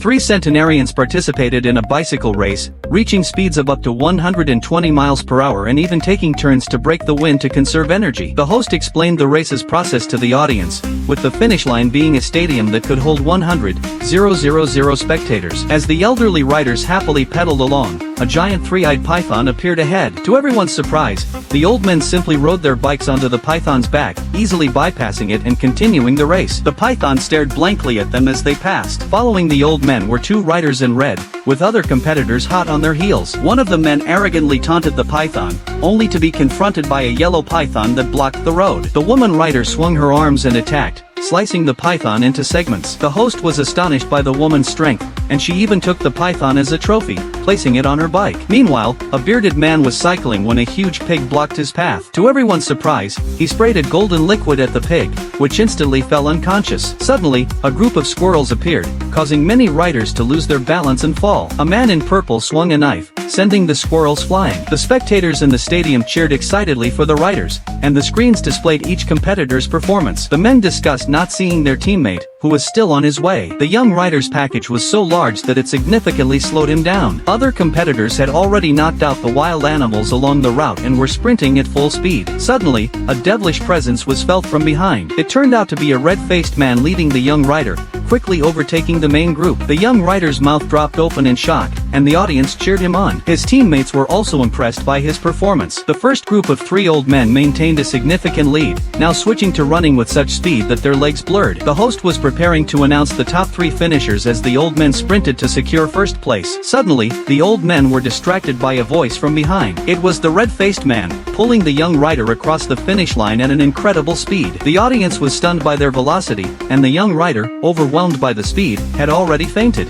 3 centenarians participated in a bicycle race, reaching speeds of up to 120 miles per hour and even taking turns to break the wind to conserve energy. The host explained the race's process to the audience, with the finish line being a stadium that could hold 100,000 spectators. As the elderly riders happily pedaled along, a giant three-eyed python appeared ahead. To everyone's surprise, the old men simply rode their bikes onto the python's back, easily bypassing it and continuing the race. The python stared blankly at them as they passed. Following the old men were 2 riders in red, with other competitors hot on their heels. One of the men arrogantly taunted the python, only to be confronted by a yellow python that blocked the road. The woman rider swung her arms and attacked, slicing the python into segments. The host was astonished by the woman's strength, and she even took the python as a trophy, placing it on her bike. Meanwhile, a bearded man was cycling when a huge pig blocked his path. To everyone's surprise, he sprayed a golden liquid at the pig, which instantly fell unconscious. Suddenly, a group of squirrels appeared, causing many riders to lose their balance and fall. A man in purple swung a knife, sending the squirrels flying. The spectators in the stadium cheered excitedly for the riders, and the screens displayed each competitor's performance. The men discussed not seeing their teammate, who was still on his way. The young rider's package was so large that it significantly slowed him down. Other competitors had already knocked out the wild animals along the route and were sprinting at full speed. Suddenly, a devilish presence was felt from behind. It turned out to be a red-faced man leading the young rider, quickly overtaking the main group. The young rider's mouth dropped open in shock, and the audience cheered him on. His teammates were also impressed by his performance. The first group of 3 old men maintained a significant lead, now switching to running with such speed that their legs blurred. The host was preparing to announce the top 3 finishers as the old men sprinted to secure first place. Suddenly, the old men were distracted by a voice from behind. It was the red-faced man, pulling the young rider across the finish line at an incredible speed. The audience was stunned by their velocity, and the young rider, overwhelmed by the speed, had already fainted.